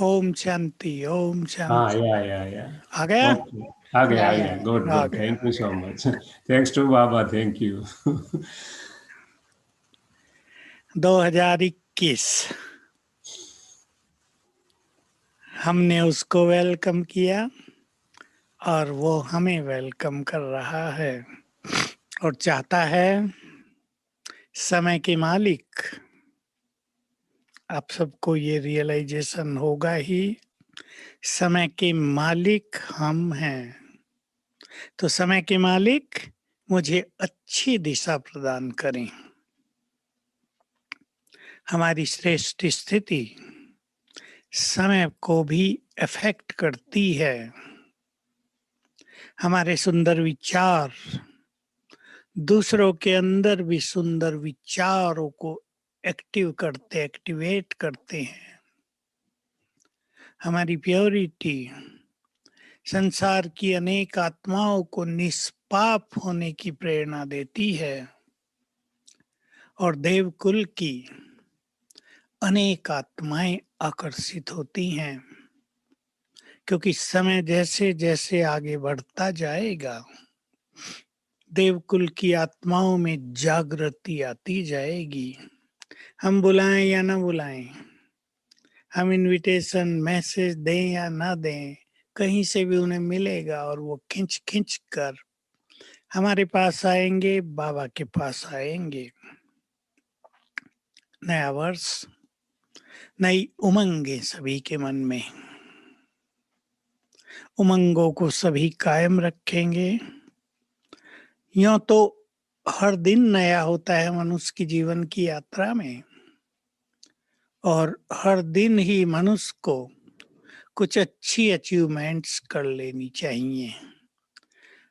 ओम शांति, ओम Ah, शांति। yeah. आ गया? Okay. Okay. आ Good. गया। Thank you so much. Thanks to Baba. Thank you. 2021 हमने उसको वेलकम किया और वो हमें वेलकम कर रहा है और चाहता है समय के मालिक। आप सबको ये रियलाइजेशन होगा ही, समय के मालिक हम हैं। तो समय के मालिक मुझे अच्छी दिशा प्रदान करें। हमारी श्रेष्ठ स्थिति समय को भी अफेक्ट करती है। हमारे सुंदर विचार दूसरों के अंदर भी सुंदर विचारों को एक्टिवेट करते हैं। हमारी प्योरिटी संसार की अनेक आत्माओं को निष्पाप होने की प्रेरणा देती है और देवकुल की अनेक आत्माएं आकर्षित होती हैं, क्योंकि समय जैसे जैसे आगे बढ़ता जाएगा देवकुल की आत्माओं में जागृति आती जाएगी। हम बुलाएं या ना बुलाएं, हम इनविटेशन मैसेज दें या ना दें, कहीं से भी उन्हें मिलेगा और वो खिंच खिंच कर हमारे पास आएंगे, बाबा के पास आएंगे। नया वर्ष, नई उमंगे सभी के मन में। उमंगों को सभी कायम रखेंगे। यूं तो हर दिन नया होता है मनुष्य की जीवन की यात्रा में, और हर दिन ही मनुष्य को कुछ अच्छी अचीवमेंट्स कर लेनी चाहिए।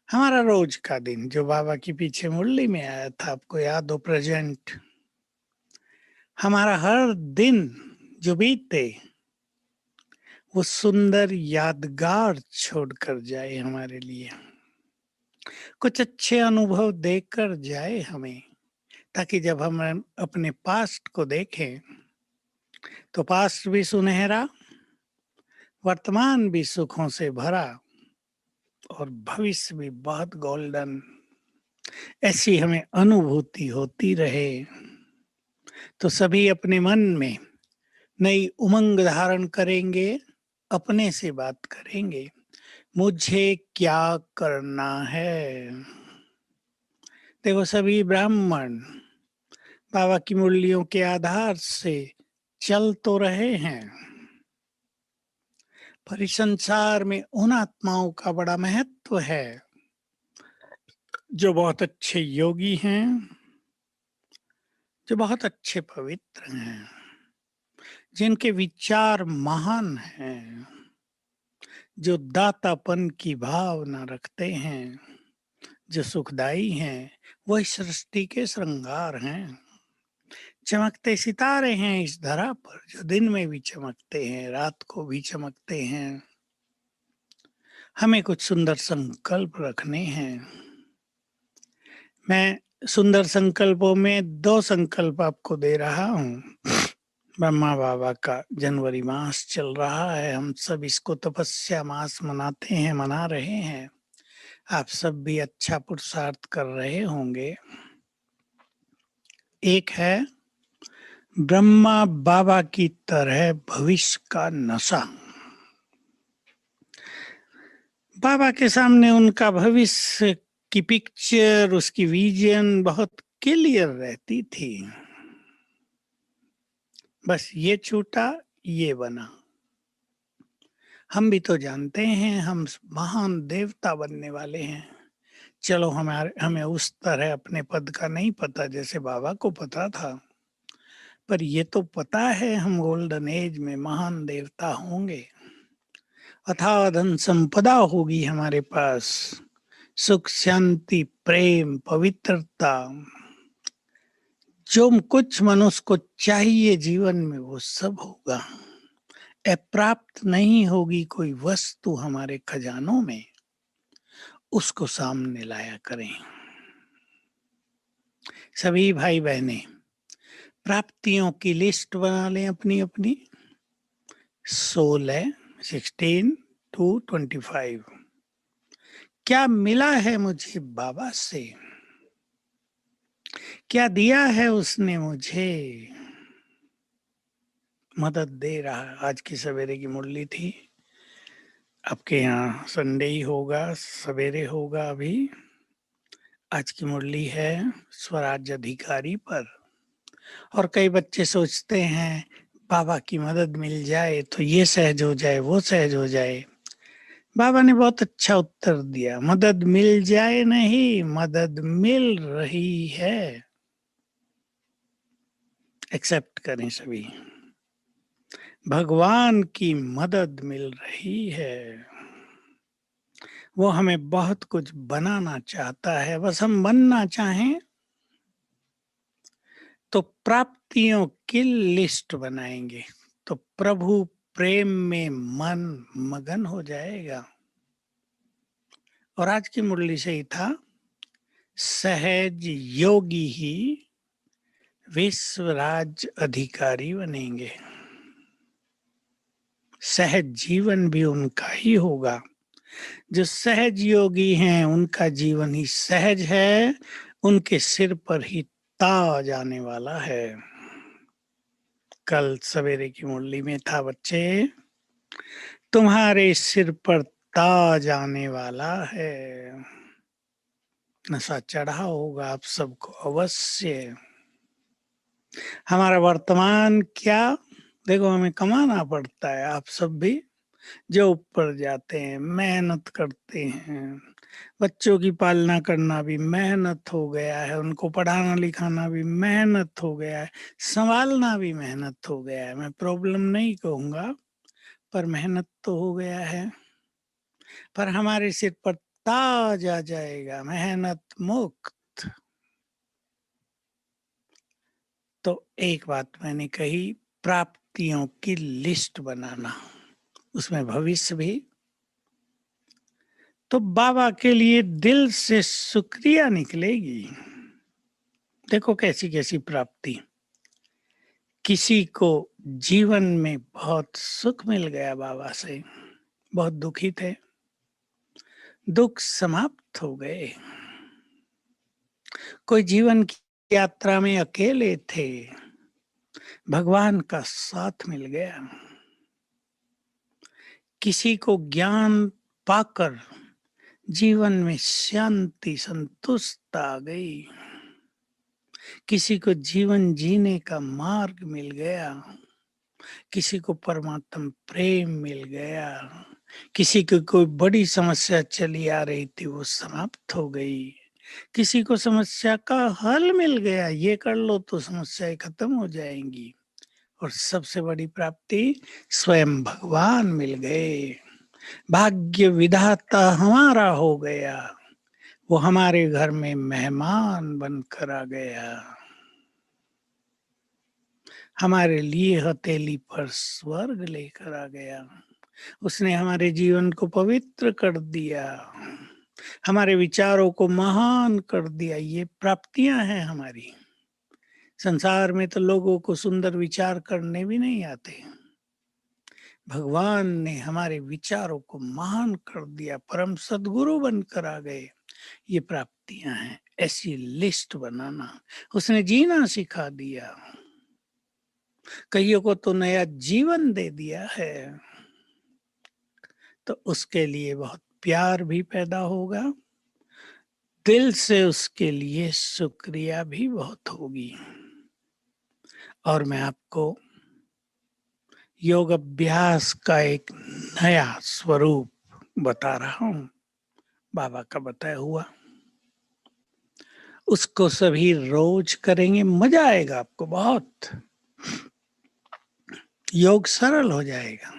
हमारा रोज का दिन जो बाबा के पीछे मुरली में आया था, आपको याद हो, प्रेजेंट, हमारा हर दिन जो बीते वो सुंदर यादगार छोड़कर जाए हमारे लिए, कुछ अच्छे अनुभव देकर जाए हमें, ताकि जब हम अपने पास्ट को देखें तो पास्ट भी सुनहरा, वर्तमान भी सुखों से भरा और भविष्य भी बहुत गोल्डन, ऐसी हमें अनुभूति होती रहे। तो सभी अपने मन में नई उमंग धारण करेंगे, अपने से बात करेंगे, मुझे क्या करना है। देखो, सभी ब्राह्मण बाबा की मुरलियों के आधार से चल तो रहे हैं, पर इस संसार में उन आत्माओं का बड़ा महत्व है जो बहुत अच्छे योगी हैं, जो बहुत अच्छे पवित्र हैं, जिनके विचार महान हैं, जो दातापन की भावना रखते हैं, जो सुखदाई हैं, वही सृष्टि के श्रृंगार हैं। चमकते सितारे हैं इस धरा पर, जो दिन में भी चमकते हैं, रात को भी चमकते हैं। हमें कुछ सुंदर संकल्प रखने हैं। मैं सुंदर संकल्पों में 2 संकल्प आपको दे रहा हूँ। ब्रह्मा बाबा का जनवरी मास चल रहा है, हम सब इसको तपस्या मास मनाते हैं, मना रहे हैं। आप सब भी अच्छा पुरुषार्थ कर रहे होंगे। एक है ब्रह्मा बाबा की तरह भविष्य का नशा। बाबा के सामने उनका भविष्य की पिक्चर, उसकी विजन बहुत क्लियर रहती थी। बस ये छूटा, ये बना। हम भी तो जानते हैं हम महान देवता बनने वाले हैं। चलो, हमें उस तरह अपने पद का नहीं पता जैसे बाबा को पता था, पर ये तो पता है हम गोल्डन एज में महान देवता होंगे। अथाह धन संपदा होगी हमारे पास, सुख शांति प्रेम पवित्रता, जो कुछ मनुष्य को चाहिए जीवन में वो सब होगा। अप्राप्त नहीं होगी कोई वस्तु हमारे खजानों में, उसको सामने लाया करें। सभी भाई बहनें प्राप्तियों की लिस्ट बना लें अपनी अपनी, 16, 16 to 25। क्या मिला है मुझे बाबा से, क्या दिया है उसने मुझे, मदद दे रहा है। आज की सवेरे की मुरली थी। आपके यहाँ संडे ही होगा, सवेरे होगा अभी। आज की मुरली है स्वराज अधिकारी पर। और कई बच्चे सोचते हैं बाबा की मदद मिल जाए तो ये सहज हो जाए, वो सहज हो जाए। बाबा ने बहुत अच्छा उत्तर दिया, मदद मिल जाए नहीं, मदद मिल रही है। एक्सेप्ट करें सभी, भगवान की मदद मिल रही है। वो हमें बहुत कुछ बनाना चाहता है, बस हम बनना चाहें तो प्राप्तियों की लिस्ट बनाएंगे तो प्रभु प्रेम में मन मगन हो जाएगा। और आज की मुरली से ही था, सहज योगी ही विश्वराज अधिकारी बनेंगे। सहज जीवन भी उनका ही होगा। जो सहज योगी हैं उनका जीवन ही सहज है, उनके सिर पर ही ताज आने वाला है। कल सवेरे की मुरली में था, बच्चे तुम्हारे सिर पर ताज आने वाला है। नशा चढ़ा होगा आप सबको अवश्य। हमारा वर्तमान क्या, देखो हमें कमाना पड़ता है। आप सब भी जो ऊपर जाते हैं मेहनत करते हैं। बच्चों की पालना करना भी मेहनत हो गया है, उनको पढ़ाना लिखाना भी मेहनत हो गया है, संभालना भी मेहनत हो गया है। मैं प्रॉब्लम नहीं कहूंगा, पर मेहनत तो हो गया है। पर हमारे सिर पर ताज आ जाएगा, मेहनत मुक्त। तो एक बात मैंने कही, प्राप्तियों की लिस्ट बनाना, उसमें भविष्य भी। तो बाबा के लिए दिल से शुक्रिया निकलेगी। देखो कैसी कैसी प्राप्ति। किसी को जीवन में बहुत सुख मिल गया बाबा से, बहुत दुखी थे, दुख समाप्त हो गए। कोई जीवन की यात्रा में अकेले थे, भगवान का साथ मिल गया। किसी को ज्ञान पाकर जीवन में शांति संतुष्टता आ गई। किसी को जीवन जीने का मार्ग मिल गया, किसी को परमात्मा प्रेम मिल गया, किसी को कोई बड़ी समस्या चली आ रही थी वो समाप्त हो गई, किसी को समस्या का हल मिल गया, ये कर लो तो समस्याएं खत्म हो जाएंगी। और सबसे बड़ी प्राप्ति स्वयं भगवान मिल गए। भाग्य विधाता हमारा हो गया, वो हमारे घर में मेहमान बनकर आ गया। हमारे लिए हथेली पर स्वर्ग लेकर आ गया। उसने हमारे जीवन को पवित्र कर दिया, हमारे विचारों को महान कर दिया। ये प्राप्तियां हैं हमारी। संसार में तो लोगों को सुंदर विचार करने भी नहीं आते। भगवान ने हमारे विचारों को महान कर दिया, परम सदगुरु बनकर आ गए। ये प्राप्तियां हैं। ऐसी लिस्ट बनाना, उसने जीना सिखा दिया, कईयों को तो नया जीवन दे दिया है। तो उसके लिए बहुत प्यार भी पैदा होगा, दिल से उसके लिए शुक्रिया भी बहुत होगी। और मैं आपको योग अभ्यास का एक नया स्वरूप बता रहा हूं, बाबा का बताया हुआ। उसको सभी रोज करेंगे, मजा आएगा आपको बहुत। योग सरल हो जाएगा।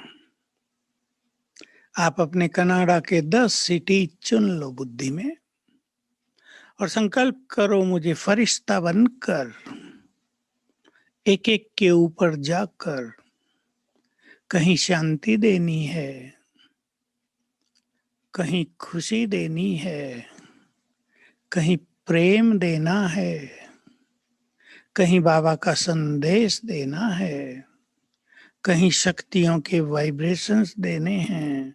आप अपने कनाडा के 10 सिटी चुन लो बुद्धि में और संकल्प करो, मुझे फरिश्ता बनकर एक एक के ऊपर जाकर कहीं शांति देनी है, कहीं खुशी देनी है, कहीं प्रेम देना है, कहीं बाबा का संदेश देना है। कहीं शक्तियों के वाइब्रेशंस देने हैं,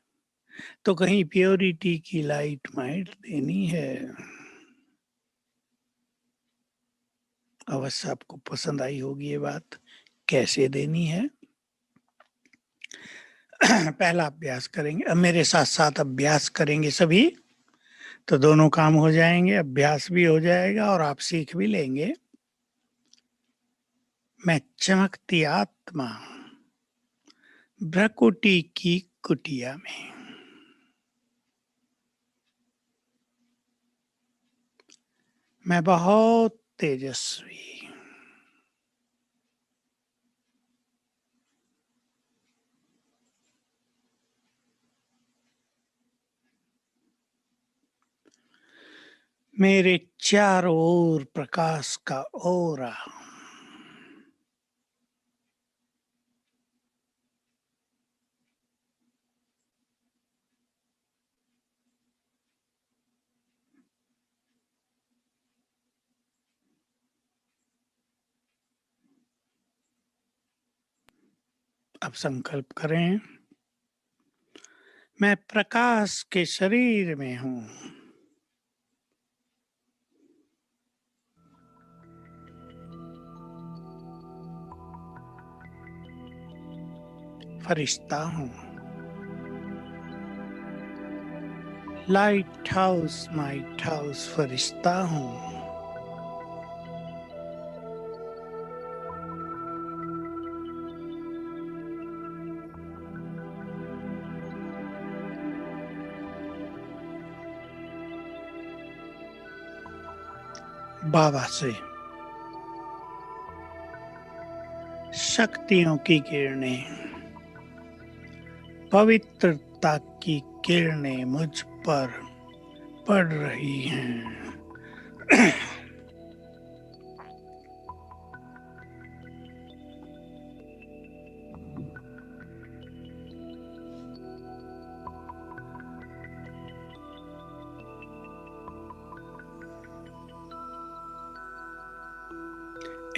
तो कहीं प्योरिटी की लाइट माइट देनी है। अवश्य आपको पसंद आई होगी ये बात, कैसे देनी है। पहला अभ्यास करेंगे, अब मेरे साथ साथ अभ्यास करेंगे सभी, तो दोनों काम हो जाएंगे, अभ्यास भी हो जाएगा और आप सीख भी लेंगे। मैं चमकती आत्मा भ्रकुटी की कुटिया में, मैं बहुत तेजस्वी, मेरे चारों ओर प्रकाश का ओरा, अब संकल्प करें, मैं प्रकाश के शरीर में हूं, फरिश्ता हूं, लाइट हाउस माइट हाउस फरिश्ता हूं, बाबा से शक्तियों की किरणें, पवित्रता की किरणें मुझ पर पड़ रही हैं।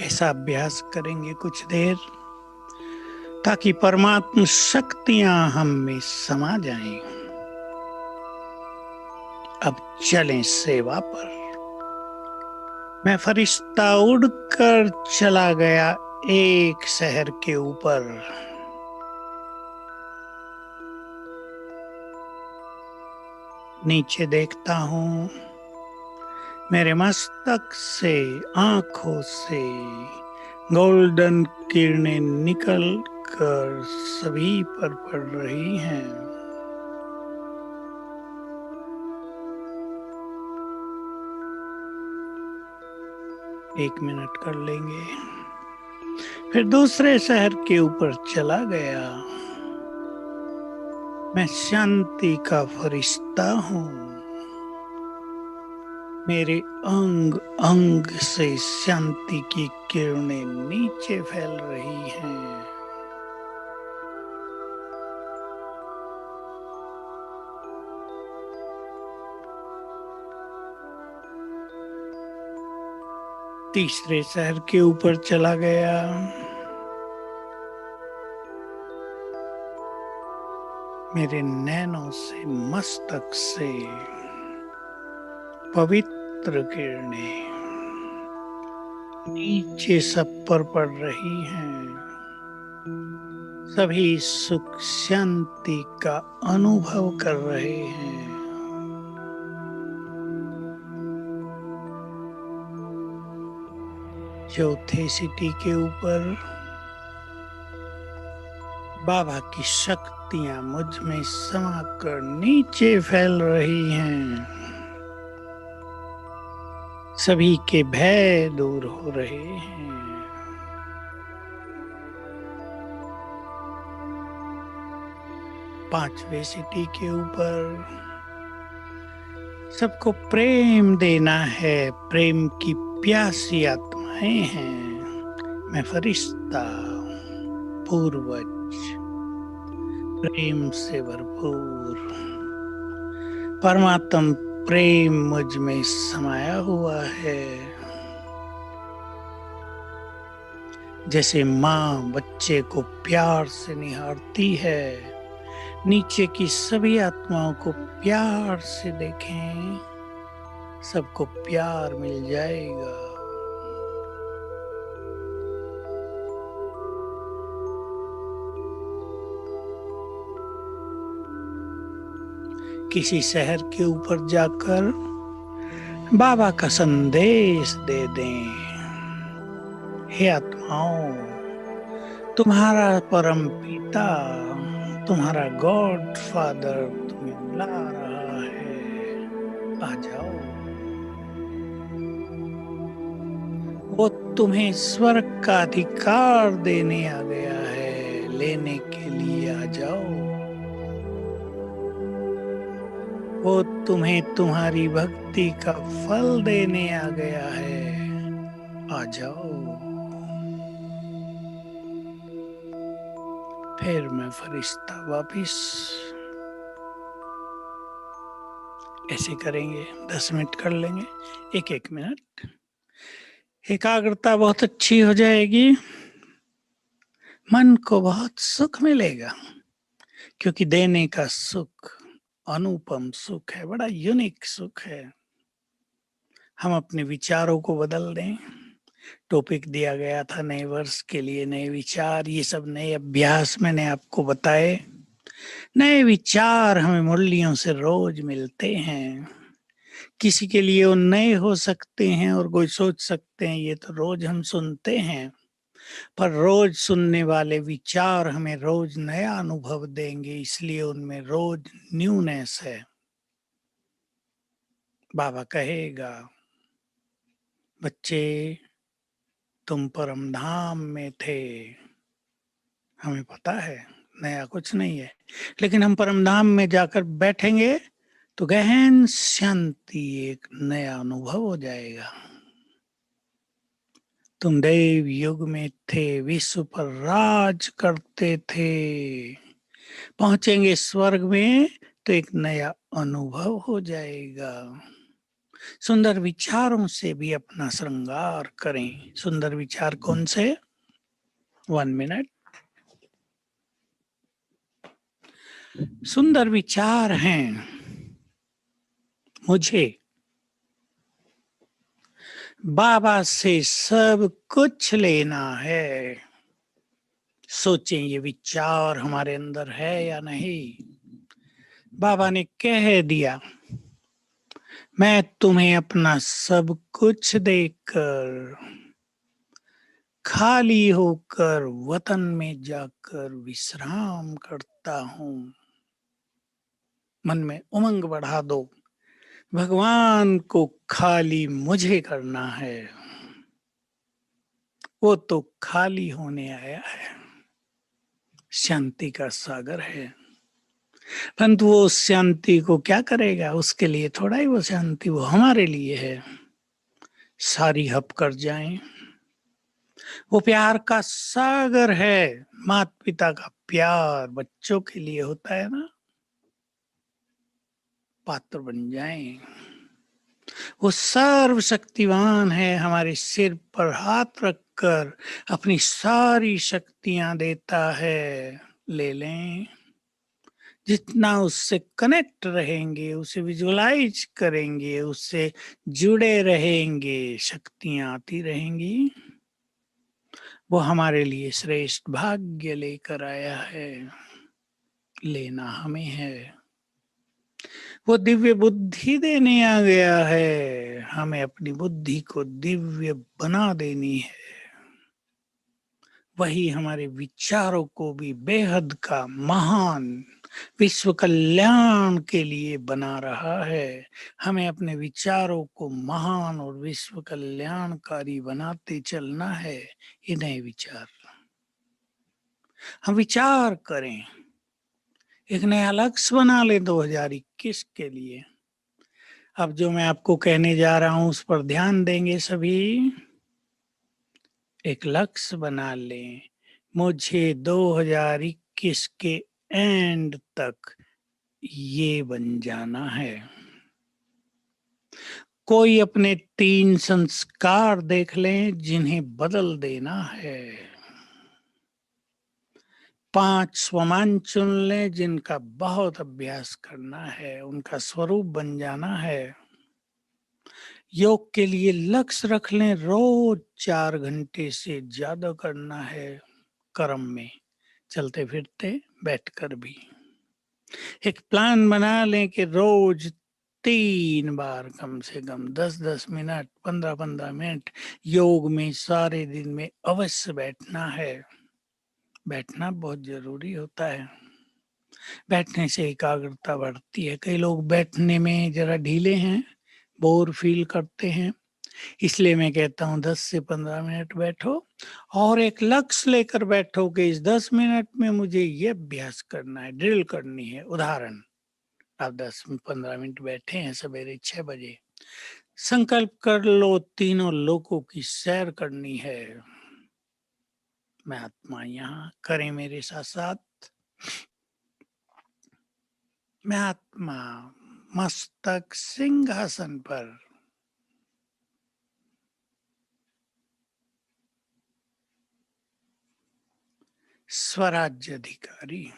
ऐसा अभ्यास करेंगे कुछ देर, ताकि परमात्मा शक्तियां हम में समा जाएं। अब चलें सेवा पर। मैं फरिश्ता उड़कर चला गया एक शहर के ऊपर, नीचे देखता हूं, मेरे मस्तक से, आंखों से गोल्डन किरणें निकल कर सभी पर पड़ रही हैं। एक मिनट कर लेंगे। फिर दूसरे शहर के ऊपर चला गया, मैं शांति का फरिश्ता हूं, मेरे अंग अंग से शांति की किरणें नीचे फैल रही हैं। तीसरे शहर के ऊपर चला गया, मेरे नैनों से, मस्तक से पवित्र किरणें नीचे सब पर पड़ रही हैं। सभी सुख शांति का अनुभव कर रहे हैं। चौथे सिटी के ऊपर बाबा की शक्तियां मुझ में समाकर नीचे फैल रही हैं। सभी के भय दूर हो रहे हैं। पांचवे सिटी के ऊपर सबको प्रेम देना है, प्रेम की प्यासी आत्माएं हैं। मैं फरिश्ता, पूर्वज, प्रेम से भरपूर, परमात्म प्रेम मुझ में समाया हुआ है। जैसे माँ बच्चे को प्यार से निहारती है, नीचे की सभी आत्माओं को प्यार से देखें, सबको प्यार मिल जाएगा। किसी शहर के ऊपर जाकर बाबा का संदेश दे दें, हे आत्माओं, तुम्हारा परम पिता, तुम्हारा गॉड फादर तुम्हें बुला रहा है, आ जाओ। वो तुम्हें स्वर्ग का अधिकार देने आ गया है, लेने के लिए आ जाओ। वो तुम्हें तुम्हारी भक्ति का फल देने आ गया है, आ जाओ। फिर मैं फरिश्ता वापिस। ऐसे करेंगे, 10 मिनट कर लेंगे, एक मिनट। एकाग्रता बहुत अच्छी हो जाएगी, मन को बहुत सुख मिलेगा, क्योंकि देने का सुख अनुपम सुख है, बड़ा यूनिक सुख है। हम अपने विचारों को बदल दें। टॉपिक दिया गया था नए वर्ष के लिए नए विचार, ये सब नए अभ्यास मैंने आपको बताए। नए विचार हमें मुरलियों से रोज मिलते हैं। किसी के लिए वो नए हो सकते हैं और कोई सोच सकते हैं ये तो रोज हम सुनते हैं, पर रोज सुनने वाले विचार हमें रोज नया अनुभव देंगे, इसलिए उनमें रोज न्यूनेस है। बाबा कहेगा, बच्चे तुम परम धाम में थे। हमें पता है नया कुछ नहीं है, लेकिन हम परम धाम में जाकर बैठेंगे तो गहन शांति, एक नया अनुभव हो जाएगा। तुम देव युग में थे, विश्व पर राज करते थे। पहुंचेंगे स्वर्ग में तो एक नया अनुभव हो जाएगा। सुंदर विचारों से भी अपना श्रृंगार करें। सुंदर विचार कौन से? 1 मिनट। सुंदर विचार हैं, मुझे बाबा से सब कुछ लेना है। सोचें ये विचार हमारे अंदर है या नहीं। बाबा ने कह दिया, मैं तुम्हें अपना सब कुछ देकर खाली होकर वतन में जाकर विश्राम करता हूं। मन में उमंग बढ़ा दो, भगवान को खाली मुझे करना है, वो तो खाली होने आया है, शांति का सागर है। परंतु वो उस शांति को क्या करेगा? उसके लिए थोड़ा ही वो शांति, वो हमारे लिए है। सारी हप कर जाएं। वो प्यार का सागर है। माता पिता का प्यार बच्चों के लिए होता है ना, पात्र बन जाएं। वो सर्वशक्तिवान है, हमारे सिर पर हाथ रखकर अपनी सारी शक्तियां देता है। ले लें। जितना उससे कनेक्ट रहेंगे, उसे विजुअलाइज करेंगे, उससे जुड़े रहेंगे, शक्तियां आती रहेंगी। वो हमारे लिए श्रेष्ठ भाग्य लेकर आया है, लेना हमें है। वो दिव्य बुद्धि देने आ गया है, हमें अपनी बुद्धि को दिव्य बना देनी है। वही हमारे विचारों को भी बेहद का महान विश्व कल्याण के लिए बना रहा है। हमें अपने विचारों को महान और विश्व कल्याणकारी बनाते चलना है। ये नए विचार हम विचार करें, एक नया लक्ष्य बना ले 2021 के लिए। अब जो मैं आपको कहने जा रहा हूं उस पर ध्यान देंगे सभी। एक लक्ष्य बना लें, मुझे 2021 के एंड तक ये बन जाना है। कोई अपने 3 संस्कार देख लें जिन्हें बदल देना है। 5 स्वमान चुन लें जिनका बहुत अभ्यास करना है, उनका स्वरूप बन जाना है। योग के लिए लक्ष्य रख लें, रोज 4 घंटे से ज्यादा करना है, कर्म में, चलते फिरते बैठकर भी। एक प्लान बना लें कि रोज 3 बार कम से कम 10-10 मिनट, 15-15 मिनट योग में सारे दिन में अवश्य बैठना है। बैठना बहुत जरूरी होता है। बैठने से एकाग्रता बढ़ती है। कई लोग बैठने में जरा ढीले हैं, बोर फील करते हैं, इसलिए मैं कहता हूँ 10 से 15 मिनट बैठो और एक लक्ष्य लेकर बैठो कि इस 10 मिनट में मुझे ये अभ्यास करना है, ड्रिल करनी है। उदाहरण, आप 10-15 मिनट बैठे हैं सवेरे 6 बजे, संकल्प कर लो तीनों लोकों की सैर करनी है। मैं आत्मा यहाँ, करें मेरे साथ साथ। मैं आत्मा मस्तक सिंहासन पर, स्वराज्य अधिकारी।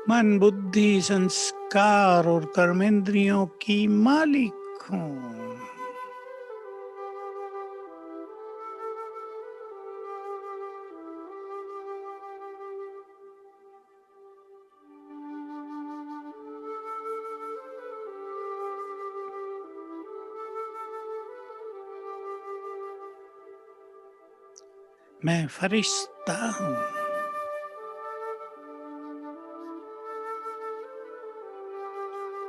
मन, बुद्धि, संस्कार और कर्मेंद्रियों की मालिक हूँ। मैं फरिश्ता हूँ।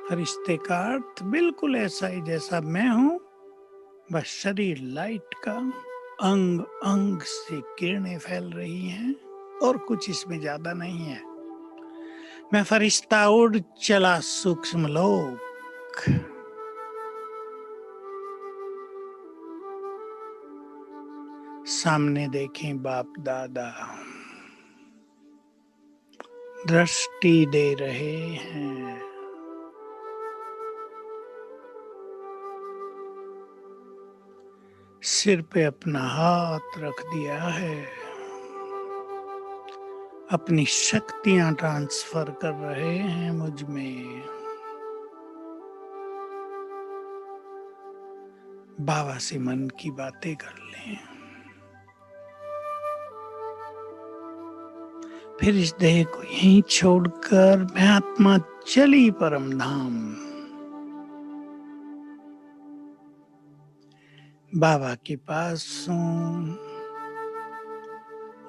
फरिश्ते का अर्थ बिल्कुल ऐसा ही जैसा मैं हूँ, बस शरीर लाइट का, अंग अंग से किरणें फैल रही हैं और कुछ इसमें ज्यादा नहीं है। मैं फरिश्ता उड़ चला सूक्ष्म लोक। सामने देखें बाप दादा, दृष्टि दे रहे हैं। सिर पे अपना हाथ रख दिया है, अपनी शक्तियां ट्रांसफर कर रहे हैं मुझ में। बाबा से मन की बातें कर लें, फिर इस देह को यहीं छोड़कर मैं आत्मा चली परम धाम। बाबा के पास हूँ,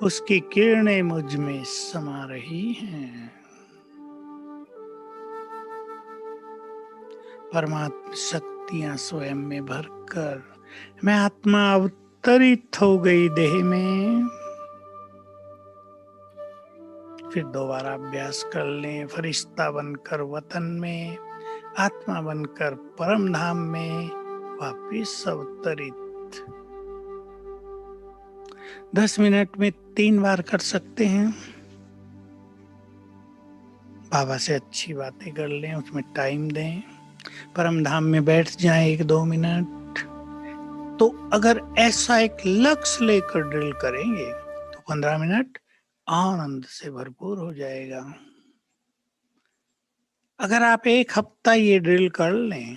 उसकी किरणें मुझ में समा रही हैं। परमात्मा शक्तियां स्वयं में भरकर मैं आत्मा अवतरित हो गई देह में। फिर दोबारा अभ्यास कर लें, फरिश्ता बनकर वतन में, आत्मा बनकर परम धाम में वापिस अवतरित। 10 मिनट में 3 बार कर सकते हैं। बाबा से अच्छी बातें कर लें, उसमें टाइम दें, परम धाम में बैठ जाएं 1-2 मिनट। तो अगर ऐसा एक लक्ष्य लेकर ड्रिल करेंगे तो 15 मिनट आनंद से भरपूर हो जाएगा। अगर आप 1 हफ्ता ये ड्रिल कर लें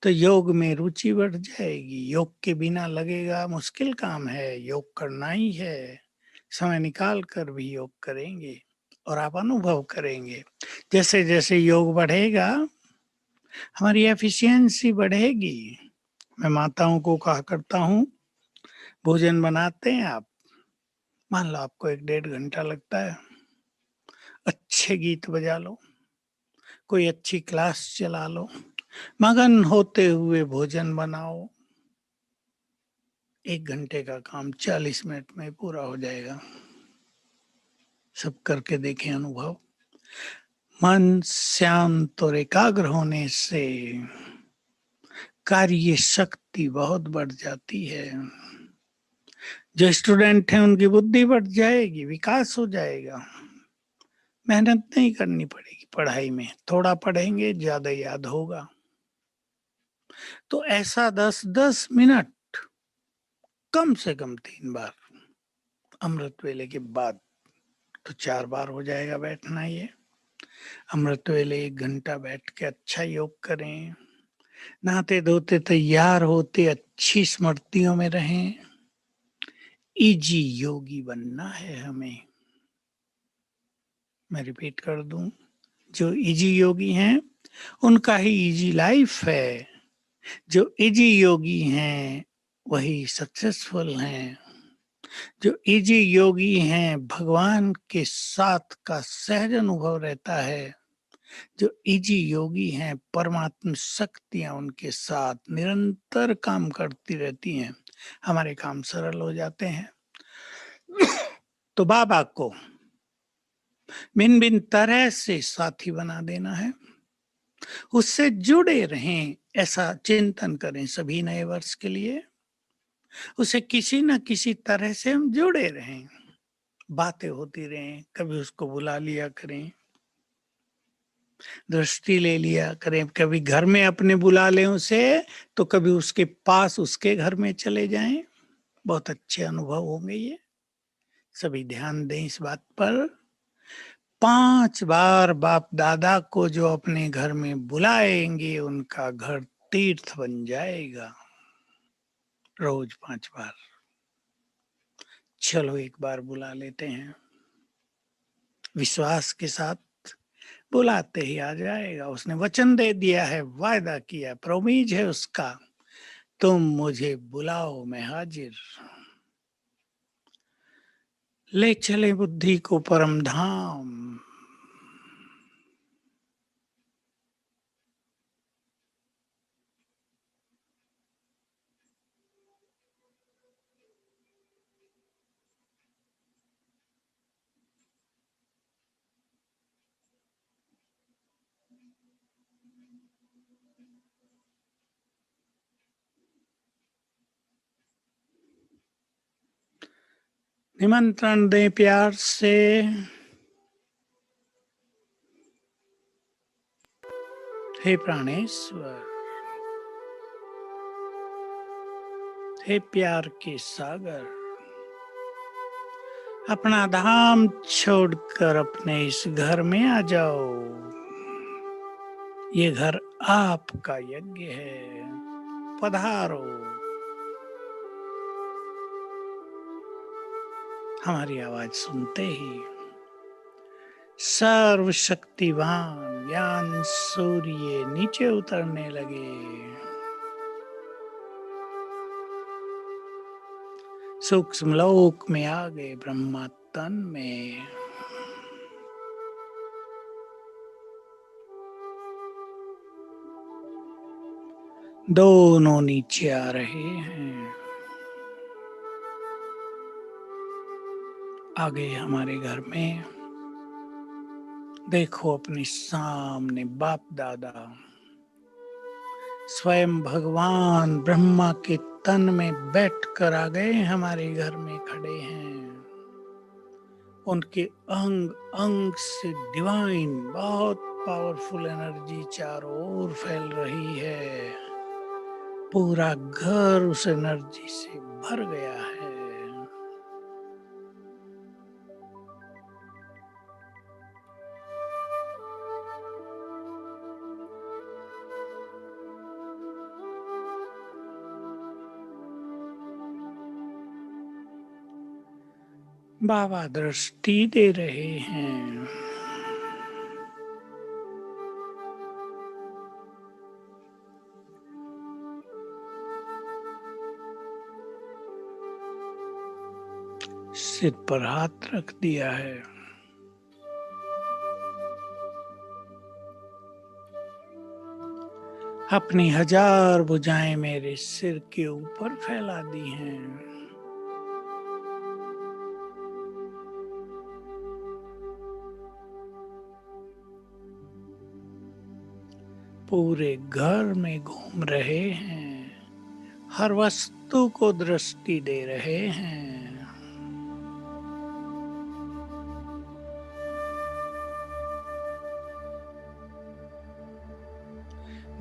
तो योग में रुचि बढ़ जाएगी। योग के बिना लगेगा मुश्किल काम है, योग करना ही है। समय निकाल कर भी योग करेंगे और आप अनुभव करेंगे, जैसे जैसे योग बढ़ेगा हमारी एफिशिएंसी बढ़ेगी। मैं माताओं को कहा करता हूँ, भोजन बनाते हैं आप, मान लो आपको 1-1.5 घंटा लगता है, अच्छे गीत बजा लो, कोई अच्छी क्लास चला लो, मगन होते हुए भोजन बनाओ। 1 घंटे का काम 40 मिनट में पूरा हो जाएगा। सब करके देखें अनुभव। मन शांत और एकाग्र होने से कार्य शक्ति बहुत बढ़ जाती है। जो स्टूडेंट हैं उनकी बुद्धि बढ़ जाएगी, विकास हो जाएगा। मेहनत नहीं करनी पड़ेगी पढ़ाई में, थोड़ा पढ़ेंगे ज्यादा याद होगा। तो ऐसा 10-10 मिनट कम से कम 3 बार अमृत वेले के बाद, तो 4 बार हो जाएगा बैठना ये। अमृत वेले 1 घंटा बैठ के अच्छा योग करें, नहाते धोते तैयार होते अच्छी स्मृतियों में रहें। इजी योगी बनना है हमें। मैं रिपीट कर दूं, जो इजी योगी हैं उनका ही इजी लाइफ है। जो इजी योगी हैं वही सक्सेसफुल हैं। जो इजी योगी हैं भगवान के साथ का सहज अनुभव रहता है। जो इजी योगी हैं परमात्म शक्तियां उनके साथ निरंतर काम करती रहती हैं, हमारे काम सरल हो जाते हैं। तो बाबा को भिन्न भिन्न तरह से साथी बना देना है, उससे जुड़े रहें ऐसा चिंतन करें सभी नए वर्ष के लिए। उसे किसी न किसी तरह से हम जुड़े रहें, बातें होती रहें, कभी उसको बुला लिया करें, दृष्टि ले लिया करें, कभी घर में अपने बुला लें उसे, तो कभी उसके पास उसके घर में चले जाएं। बहुत अच्छे अनुभव होंगे ये। सभी ध्यान दें इस बात पर। 5 बार बाप दादा को जो अपने घर में बुलाएंगे उनका घर तीर्थ बन जाएगा। रोज 5 बार। चलो एक बार बुला लेते हैं, विश्वास के साथ बुलाते ही आ जाएगा। उसने वचन दे दिया है, वायदा किया, प्रोमीज है उसका, तुम मुझे बुलाओ मैं हाजिर। ले चले बुद्धि को परम धाम। निमंत्रण दें प्यार से। हे प्राणेश्वर, हे प्यार के सागर, अपना धाम छोड़कर अपने इस घर में आ जाओ। ये घर आपका यज्ञ है, पधारो। हमारी आवाज सुनते ही सर्वशक्तिवान ज्ञान सूर्य नीचे उतरने लगे। सूक्ष्म लोक में आ गए, ब्रह्मा तन में। दोनों नीचे आ रहे हैं। आ गए हमारे घर में। देखो अपने सामने बाप दादा स्वयं भगवान ब्रह्मा के तन में बैठकर आ गए, हमारे घर में खड़े हैं। उनके अंग अंग से डिवाइन बहुत पावरफुल एनर्जी चारों ओर फैल रही है। पूरा घर उस एनर्जी से भर गया है। बाबा दृष्टि दे रहे हैं। सिर पर हाथ रख दिया है। अपनी 1000 भुजाएं मेरे सिर के ऊपर फैला दी हैं। पूरे घर में घूम रहे हैं, हर वस्तु को दृष्टि दे रहे हैं।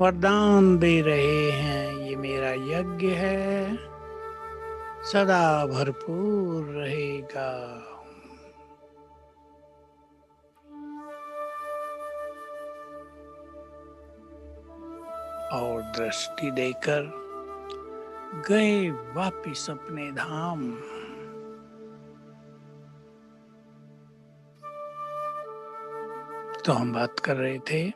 वरदान दे रहे हैं, ये मेरा यज्ञ है, सदा भरपूर रहेगा। और दृष्टि देकर गए वापिस अपने धाम। तो हम बात कर रहे थे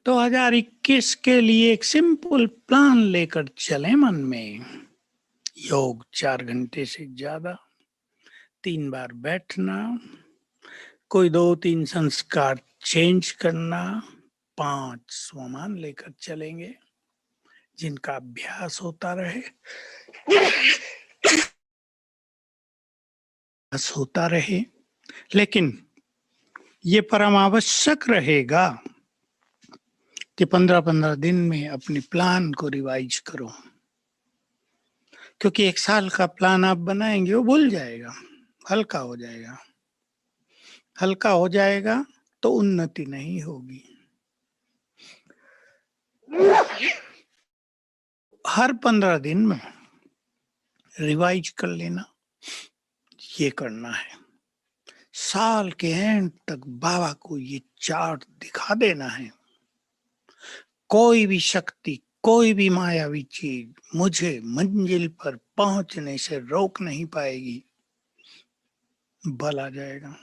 2021 के लिए एक सिंपल प्लान लेकर चले मन में। योग 4 घंटे से ज्यादा, 3 बार बैठना, कोई 2-3 संस्कार चेंज करना, 5 स्वमान लेकर चलेंगे जिनका अभ्यास होता रहे, लेकिन ये परम आवश्यक रहेगा कि 15-15 दिन में अपनी प्लान को रिवाइज करो, क्योंकि 1 साल का प्लान आप बनाएंगे वो भूल जाएगा, हल्का हो जाएगा। हल्का हो जाएगा तो उन्नति नहीं होगी। हर 15 दिन में रिवाइज कर लेना, ये करना है। साल के एंड तक बाबा को ये चार्ट दिखा देना है। कोई भी शक्ति, कोई भी मायावी चीज मुझे मंजिल पर पहुंचने से रोक नहीं पाएगी। बल आ जाएगा।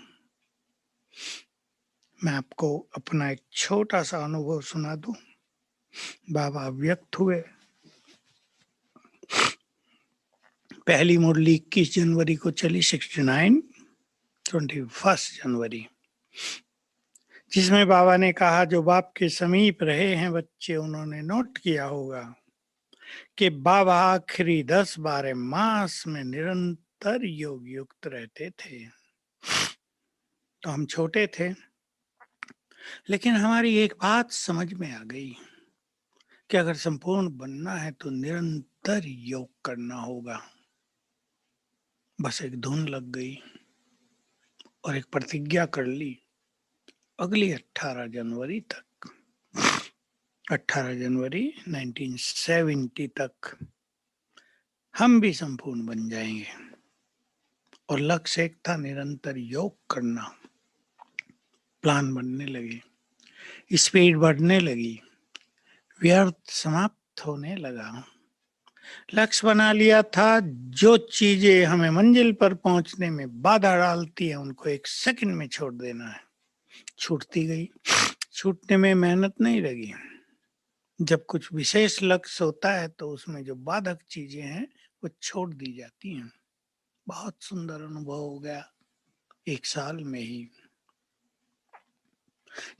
मैं आपको अपना एक छोटा सा अनुभव सुना दूं। बाबा व्यक्त हुए, पहली मुरली 21 जनवरी को चली, 69, 21 जनवरी, जिसमें बाबा ने कहा जो बाप के समीप रहे हैं बच्चे, उन्होंने नोट किया होगा कि बाबा आखिरी 10-12 मास में निरंतर योग युक्त रहते थे। तो हम छोटे थे, लेकिन हमारी एक बात समझ में आ गई कि अगर संपूर्ण बनना है तो निरंतर योग करना होगा। बस एक धुन लग गई और एक प्रतिज्ञा कर ली, अगली 18 जनवरी तक, 18 जनवरी 1970 तक हम भी संपूर्ण बन जाएंगे। और लक्ष्य एक था, निरंतर योग करना। प्लान बनने लगे, स्पीड बढ़ने लगी, व्यर्थ समाप्त होने लगा। लक्ष्य बना लिया था, जो चीजें हमें मंजिल पर पहुंचने में बाधा डालती है उनको 1 सेकंड में छोड़ देना है। छूटती गई। छूटने में मेहनत नहीं लगी। जब कुछ विशेष लक्ष्य होता है तो उसमें जो बाधक चीजें हैं वो छोड़ दी जाती हैं। बहुत सुंदर अनुभव हो गया 1 साल में ही,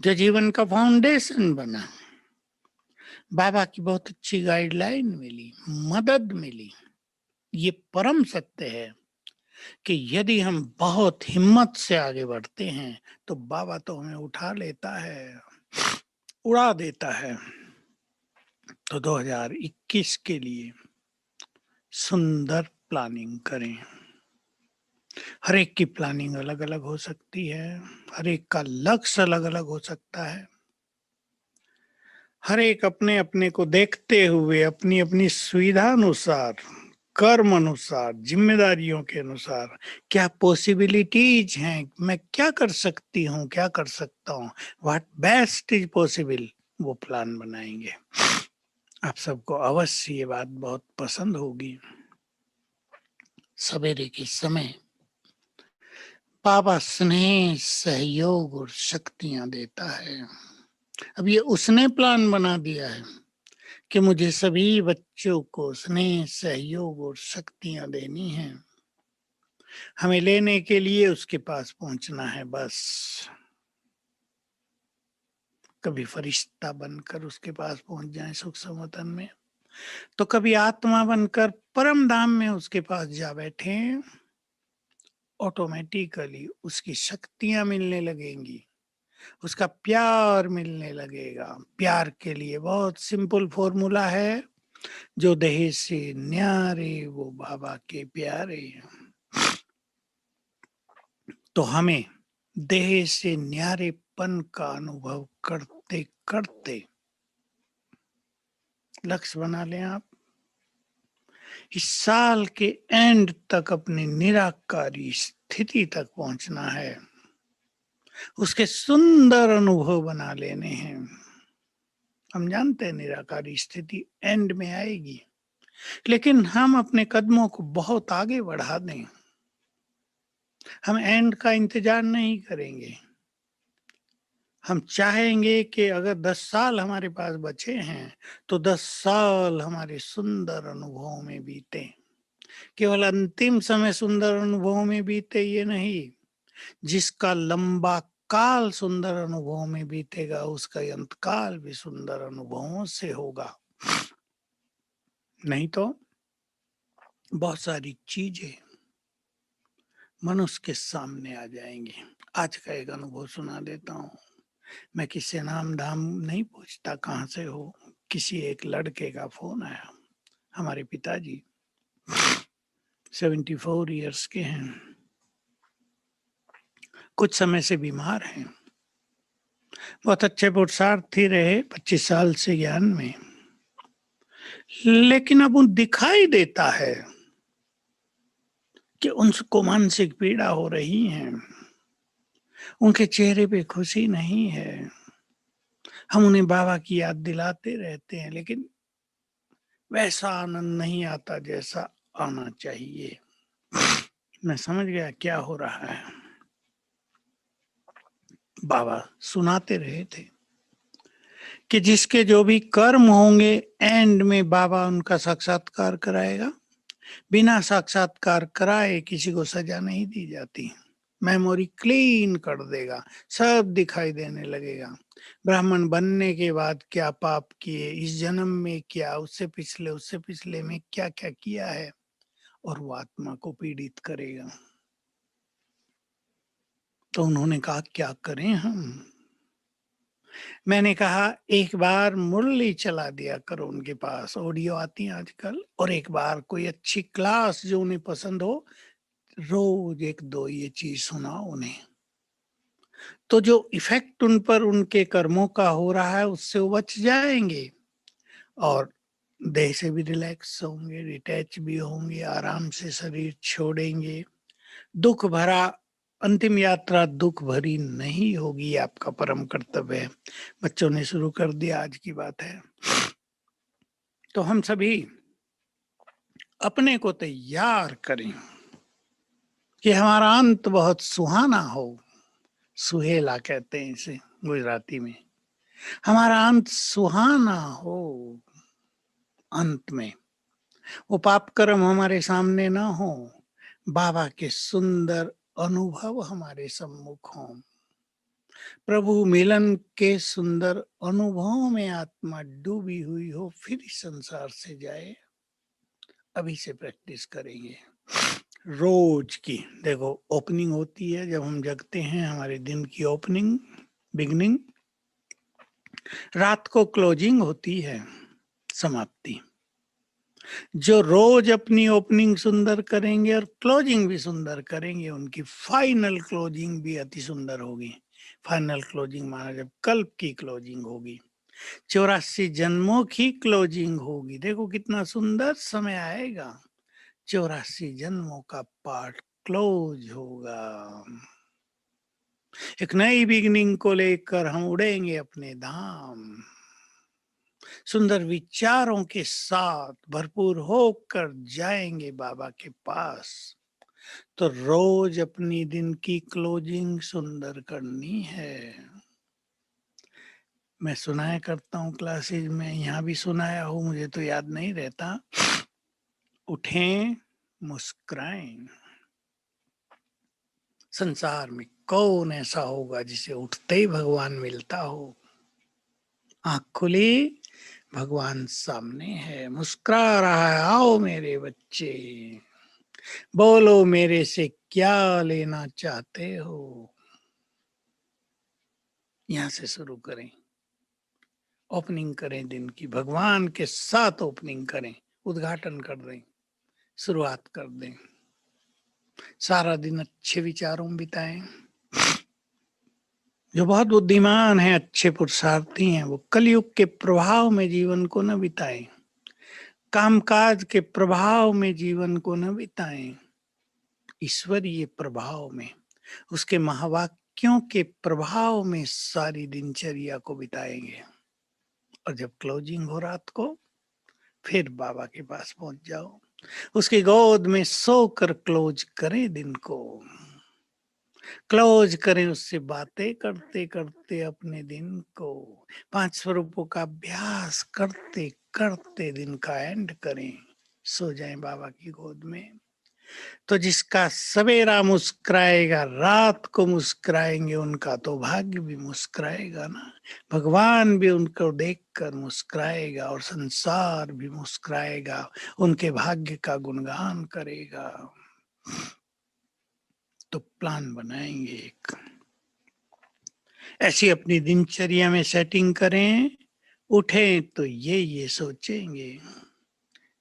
जो जीवन का फाउंडेशन बना। बाबा की बहुत अच्छी गाइडलाइन मिली, मदद मिली। ये परम सत्य है कि यदि हम बहुत हिम्मत से आगे बढ़ते हैं तो बाबा तो हमें उठा लेता है, उड़ा देता है। तो 2021 के लिए सुंदर प्लानिंग करें। हर एक की प्लानिंग अलग अलग हो सकती है, हर एक का लक्ष्य अलग अलग हो सकता है। हर एक अपने अपने को देखते हुए अपनी अपनी सुविधा अनुसार, कर्म अनुसार, जिम्मेदारियों के अनुसार क्या पॉसिबिलिटीज हैं, मैं क्या कर सकती हूँ, क्या कर सकता हूँ, व्हाट बेस्ट इज पॉसिबल, वो प्लान बनाएंगे। आप सबको अवश्य ये बात बहुत पसंद होगी। सवेरे के समय बाबा स्नेह, सहयोग और शक्तियां देता है। अब ये उसने प्लान बना दिया है कि मुझे सभी बच्चों को स्नेह, सहयोग और शक्तियां देनी हैं। हमें लेने के लिए उसके पास पहुंचना है बस। कभी फरिश्ता बनकर उसके पास पहुंच जाए सुख समतन में, तो कभी आत्मा बनकर परम धाम में उसके पास जा बैठे। ऑटोमेटिकली उसकी शक्तियां मिलने लगेंगी, उसका प्यार मिलने लगेगा। प्यार के लिए बहुत सिंपल फॉर्मूला है, जो देह से न्यारे वो बाबा के प्यारे। तो हमें देह से न्यारेपन का अनुभव करते करते लक्ष्य बना लें आप। इस साल के एंड तक अपनी निराकारी स्थिति तक पहुंचना है, उसके सुंदर अनुभव बना लेने हैं। हम जानते हैं निराकारी स्थिति एंड में आएगी, लेकिन हम अपने कदमों को बहुत आगे बढ़ा दें। हम एंड का इंतजार नहीं करेंगे। हम चाहेंगे कि अगर 10 साल हमारे पास बचे हैं तो 10 साल हमारे सुंदर अनुभवों में बीते। केवल अंतिम समय सुंदर अनुभवों में बीते ये नहीं, जिसका लंबा काल सुंदर अनुभवों में बीतेगा उसका अंतकाल भी सुंदर अनुभवों से होगा। नहीं तो बहुत सारी चीजें मनुष्य के सामने आ जाएंगी। आज का एक अनुभव सुना देता हूँ। मैं किसी नाम धाम नहीं पूछता कहाँ से हो। किसी एक लड़के का फोन आया। हमारे पिताजी 74 इयर्स के हैं, कुछ समय से बीमार हैं। बहुत अच्छे पुरुषार्थी रहे 25 साल से ज्ञान में, लेकिन अब उन दिखाई देता है कि उनको मानसिक पीड़ा हो रही है। उनके चेहरे पे खुशी नहीं है। हम उन्हें बाबा की याद दिलाते रहते हैं, लेकिन वैसा आनंद नहीं आता जैसा आना चाहिए। मैं समझ गया क्या हो रहा है। बाबा सुनाते रहे थे कि जिसके जो भी कर्म होंगे एंड में बाबा उनका साक्षात्कार कराएगा। बिना साक्षात्कार कराए किसी को सजा नहीं दी जाती। मेमोरी क्लीन कर देगा, सब दिखाई देने लगेगा। ब्राह्मण बनने के बाद क्या पाप किए, इस जन्म में क्या, उससे पिछले में क्या क्या किया है, और वो आत्मा को पीड़ित करेगा। तो उन्होंने कहा क्या करें हम। मैंने कहा एक बार मुरली चला दिया करो उनके पास, ऑडियो आती है आजकल, और एक बार कोई अच्छी क्लास जो उन्हें पसंद हो, रोज 1-2 ये चीज सुनाओ उन्हें। तो जो इफेक्ट उन पर उनके कर्मों का हो रहा है उससे वो बच जाएंगे, और देह से भी रिलैक्स होंगे, डिटैच भी होंगे, आराम से शरीर छोड़ेंगे। दुख भरा अंतिम यात्रा दुख भरी नहीं होगी, आपका परम कर्तव्य है। बच्चों ने शुरू कर दिया, आज की बात है। तो हम सभी अपने को तैयार करें कि हमारा अंत बहुत सुहाना हो। सुहेला कहते हैं इसे गुजराती में। हमारा अंत सुहाना हो। अंत में वो पाप कर्म हमारे सामने ना हो, बाबा के सुंदर अनुभव हमारे सम्मुख हों। प्रभु मिलन के सुंदर अनुभवों में आत्मा डूबी हुई हो, फिर इस संसार से जाए। अभी से प्रैक्टिस करेंगे रोज की। देखो ओपनिंग होती है जब हम जगते हैं, हमारे दिन की ओपनिंग बिगनिंग। रात को क्लोजिंग होती है, समाप्ति। जो रोज अपनी ओपनिंग सुंदर करेंगे और क्लोजिंग भी सुंदर करेंगे, उनकी फाइनल क्लोजिंग भी अति सुंदर होगी। फाइनल क्लोजिंग माना जब कल्प की क्लोजिंग होगी, 84 जन्मों की क्लोजिंग होगी। देखो कितना सुंदर समय आएगा। 84 जन्मों का पार्ट क्लोज होगा। एक नई बिगनिंग को लेकर हम उड़ेंगे अपने धाम, सुंदर विचारों के साथ भरपूर होकर जाएंगे बाबा के पास। तो रोज अपनी दिन की क्लोजिंग सुंदर करनी है। मैं सुनाया करता हूँ क्लासेज में, यहाँ भी सुनाया हूँ, मुझे तो याद नहीं रहता। उठें मुस्कुराएं। संसार में कौन ऐसा होगा जिसे उठते ही भगवान मिलता हो। आँख खुली, भगवान सामने है, मुस्कुरा रहा है। आओ मेरे बच्चे, बोलो मेरे से क्या लेना चाहते हो। यहां से शुरू करें, ओपनिंग करें दिन की, भगवान के साथ ओपनिंग करें, उद्घाटन कर दें, शुरुआत कर दें। सारा दिन अच्छे विचारों में बिताएं। जो बहुत बुद्धिमान हैं, अच्छे पुरुषार्थी हैं, वो कलयुग के प्रभाव में जीवन को न बिताएं। कामकाज के प्रभाव में जीवन को न बिताएं, ईश्वरीय प्रभाव में, उसके महावाक्यों के प्रभाव में सारी दिनचर्या को बिताएंगे। और जब क्लोजिंग हो रात को, फिर बाबा के पास पहुंच जाओ, उसकी गोद में सोकर क्लोज करें दिन को, क्लोज करें उससे बातें करते करते अपने दिन को, 5 स्वरूपों का अभ्यास करते करते दिन का एंड करें, सो जाएं बाबा की गोद में। तो जिसका सवेरा मुस्कुराएगा रात को मुस्कुराएंगे, उनका तो भाग्य भी मुस्कुराएगा ना, भगवान भी उनको देखकर मुस्कुराएगा और संसार भी मुस्कुराएगा, उनके भाग्य का गुणगान करेगा। तो प्लान बनाएंगे एक, ऐसी अपनी दिनचर्या में सेटिंग करें। उठें तो ये सोचेंगे,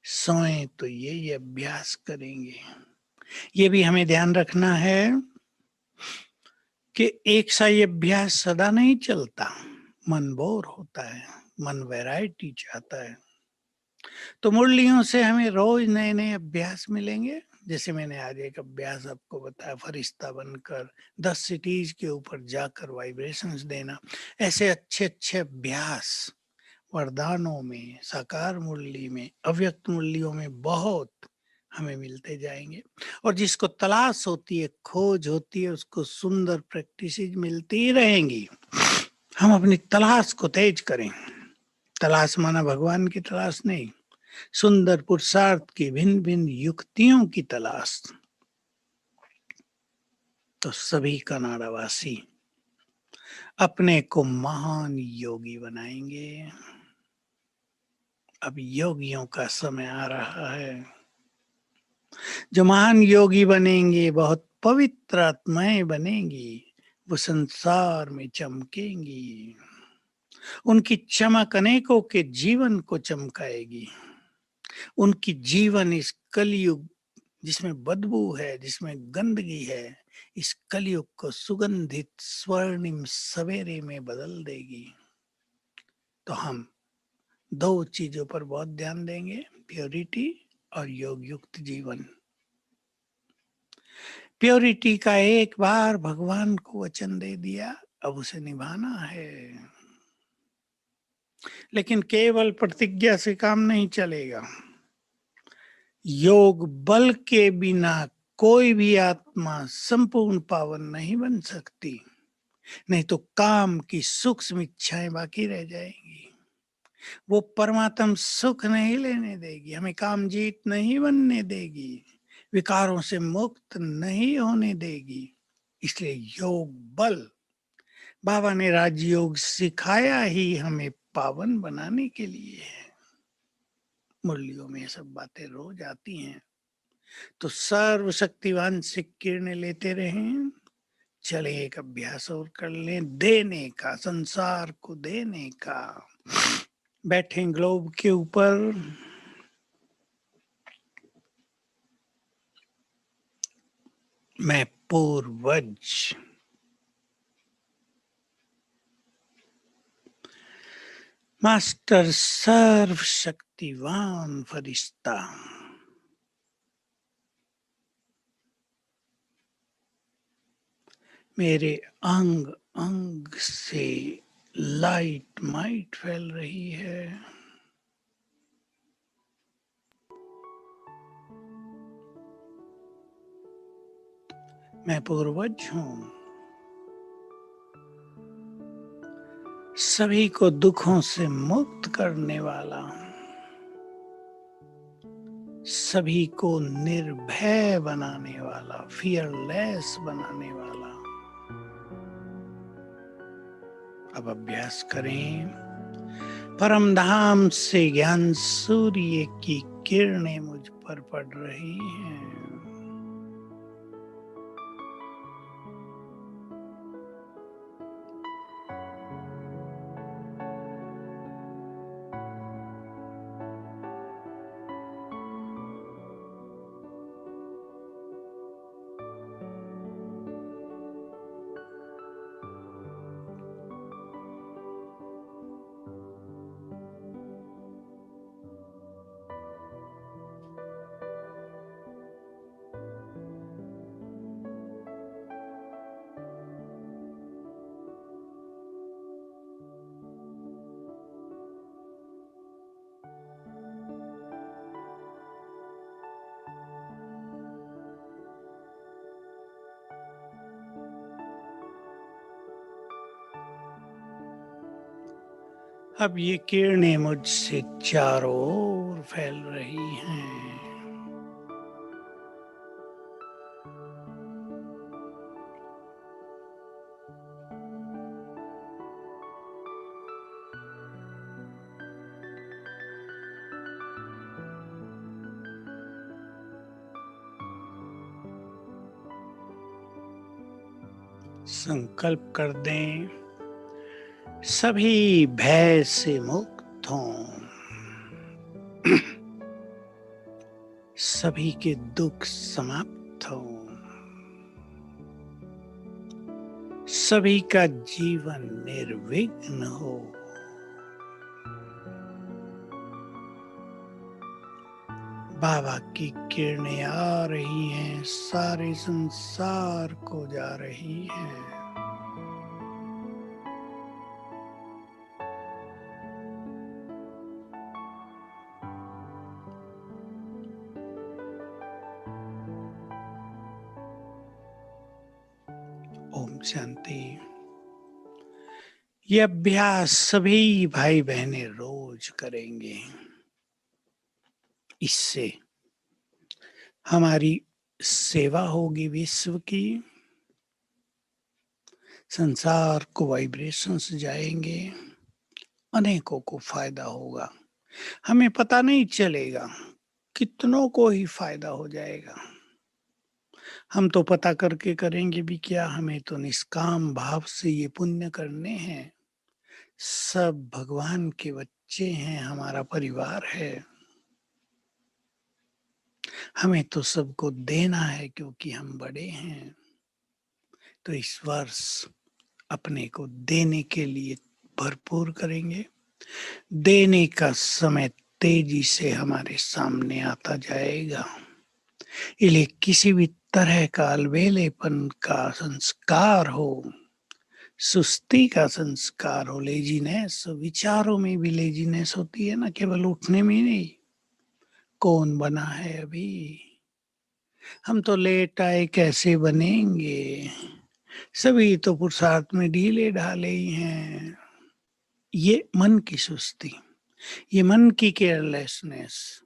सोएं तो ये अभ्यास करेंगे। ये भी हमें ध्यान रखना है कि एक सा ये अभ्यास सदा नहीं चलता, मन बोर होता है, मन वैरायटी चाहता है। तो मुरलियों से हमें रोज नए नए अभ्यास मिलेंगे। जैसे मैंने आज एक अभ्यास आपको बताया, फरिश्ता बनकर 10 सिटीज के ऊपर जाकर वाइब्रेशंस देना। ऐसे अच्छे अच्छे अभ्यास वरदानों में, साकार मुरली में, अव्यक्त मुरलियों में बहुत हमें मिलते जाएंगे। और जिसको तलाश होती है, खोज होती है, उसको सुंदर प्रैक्टिसेज मिलती ही रहेंगी। हम अपनी तलाश को तेज करें। तलाश माना भगवान की तलाश नहीं, सुंदर पुरुषार्थ की भिन्न भिन्न युक्तियों की तलाश। तो सभी कनाडावासी अपने को महान योगी बनाएंगे। अब योगियों का समय आ रहा है। जो महान योगी बनेंगे, बहुत पवित्र आत्माएं बनेंगी, वो संसार में चमकेंगी। उनकी चमक अनेकों के जीवन को चमकाएगी। उनकी जीवन इस कलयुग जिसमें बदबू है, जिसमें गंदगी है, इस कलयुग को सुगंधित स्वर्णिम सवेरे में बदल देगी। तो हम 2 चीजों पर बहुत ध्यान देंगे, प्योरिटी और योग युक्त जीवन। प्योरिटी का एक बार भगवान को वचन दे दिया, अब उसे निभाना है। लेकिन केवल प्रतिज्ञा से काम नहीं चलेगा। योग बल के बिना कोई भी आत्मा संपूर्ण पावन नहीं बन सकती। नहीं तो काम की सूक्ष्म इच्छाएं बाकी रह जाएंगी। वो परमात्म सुख नहीं लेने देगी, हमें काम जीत नहीं बनने देगी, विकारों से मुक्त नहीं होने देगी। इसलिए योग बल, बाबा ने राजयोग सिखाया ही हमें पावन बनाने के लिए है। मुरलियों में ये सब बातें रोज आती हैं। तो सर्वशक्तिवान से किरणें लेते रहें। चले एक अभ्यास और कर लें, देने का, संसार को देने का। बैठे ग्लोब के ऊपर, मैं पूर्वज मास्टर सर्वशक्तिवान फरिश्ता मेरे अंग अंग से लाइट माइट फैल रही है। मैं पूर्वज हूं, सभी को दुखों से मुक्त करने वाला, सभी को निर्भय बनाने वाला, फियरलेस बनाने वाला। अब अभ्यास करें। परम धाम से ज्ञान सूर्य की किरणें मुझ पर पड़ रही हैं। अब ये किरणें मुझसे चारों ओर फैल रही हैं। संकल्प कर दें, सभी भय से मुक्त हों, सभी के दुख समाप्त हों, सभी का जीवन निर्विघ्न हो। बाबा की किरणें आ रही हैं, सारे संसार को जा रही हैं। ओम शांति। ये अभ्यास सभी भाई बहनें रोज करेंगे। इससे हमारी सेवा होगी विश्व की, संसार को वाइब्रेशंस जाएंगे, अनेकों को फायदा होगा। हमें पता नहीं चलेगा, कितनों को ही फायदा हो जाएगा। हम तो पता करके करेंगे भी क्या, हमें तो निष्काम भाव से ये पुण्य करने हैं। सब भगवान के बच्चे हैं, हमारा परिवार है। हमें तो सबको देना है क्योंकि हम बड़े हैं। तो इस वर्ष अपने को देने के लिए भरपूर करेंगे। देने का समय तेजी से हमारे सामने आता जाएगा। इसलिए किसी भी तरह का अलबेलेपन का संस्कार हो, सुस्ती का संस्कार हो, लेजीनेस, विचारों में भी लेजीनेस होती है ना, केवल उठने में नहीं। कौन बना है अभी, हम तो लेट आए कैसे बनेंगे, सभी तो पुरुषार्थ में ढीले ढाले ही हैं। ये मन की सुस्ती, ये मन की केयरलेसनेस।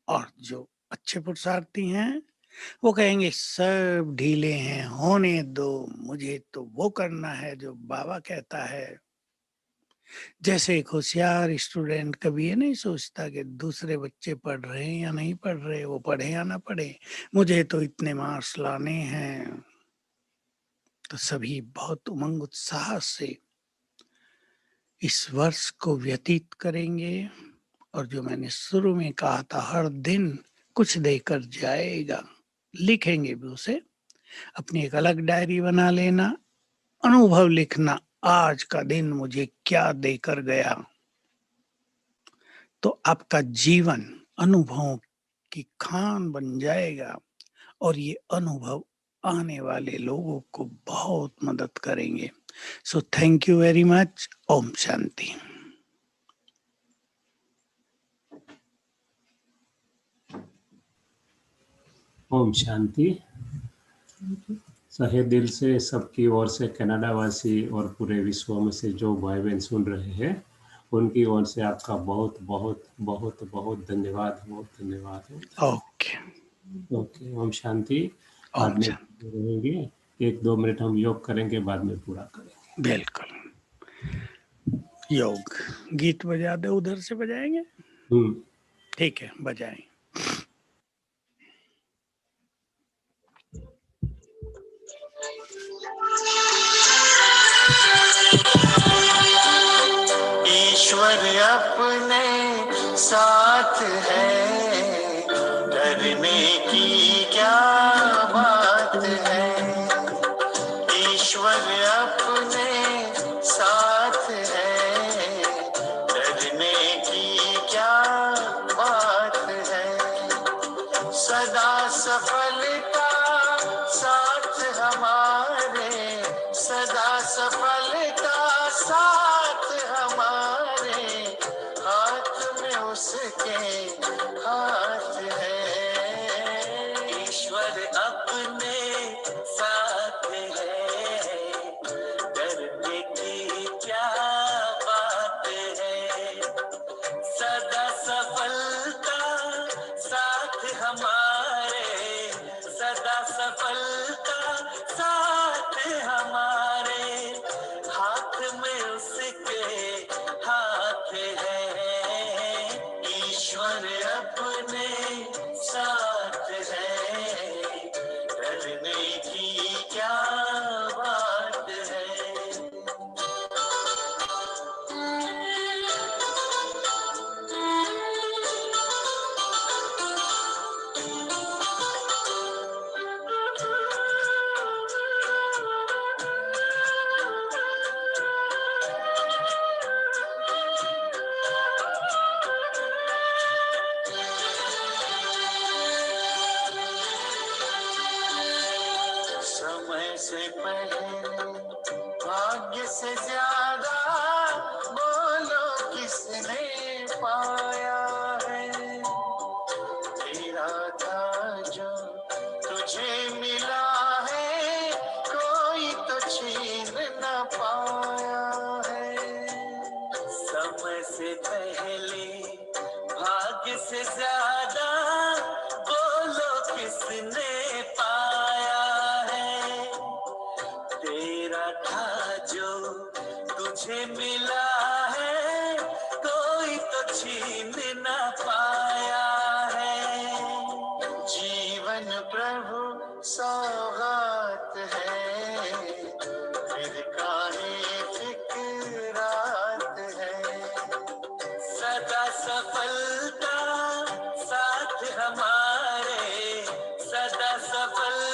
और जो अच्छे पुरुषार्थी हैं वो कहेंगे सब ढीले हैं, होने दो, मुझे तो वो करना है जो बाबा कहता है। जैसे एक होशियार स्टूडेंट कभी ये नहीं सोचता कि दूसरे बच्चे पढ़ रहे हैं या नहीं पढ़ रहे, वो पढ़े या ना पढ़े, मुझे तो इतने मार्क्स लाने हैं। तो सभी बहुत उमंग उत्साह से इस वर्ष को व्यतीत करेंगे। और जो मैंने शुरू में कहा था, हर दिन कुछ देकर जाएगा, लिखेंगे भी उसे। अपनी एक अलग डायरी बना लेना, अनुभव लिखना, आज का दिन मुझे क्या देकर गया। तो आपका जीवन अनुभवों की खान बन जाएगा और ये अनुभव आने वाले लोगों को बहुत मदद करेंगे। So thank you very much. ओम शांति। ओम शांति। सहे दिल से सबकी ओर से कनाडा वासी और पूरे विश्व में से जो भाई बहन सुन रहे हैं, उनकी ओर से आपका बहुत बहुत बहुत बहुत धन्यवाद, बहुत धन्यवाद। ओके ओके, ओम शांति। ओम बाद में शांति। रहेंगे, 1-2 मिनट हम योग करेंगे, बाद में पूरा करेंगे। बिल्कुल। योग गीत बजा दे, उधर से बजाएंगे। ठीक है, बजाएं। ईश्वर अपने साथ है, डरने की क्या बात है। ईश्वर अपने साथ है, डरने की क्या बात है। सदा सफलता साथ हमारे, सदा सफलता साथ हमारे, हाथ में उसके हाथ है। ईश्वर अपने साथ है, डरने की क्या बात है। से पहले भाग्य से ज्यादा बोलो किसने पाया है। तेरा था जो तुझे मिला है, कोई तो छीन न पाया है। समय से पहले भाग्य से ज्यादा बोलो किसने पाया है। तेरा था जो तुझे मिला है, कोई तो छीन न पाया है। जीवन प्रभु सौगात है, फिर काहे फिक्रात है। सदा सफलता साथ हमारे, सदा सफल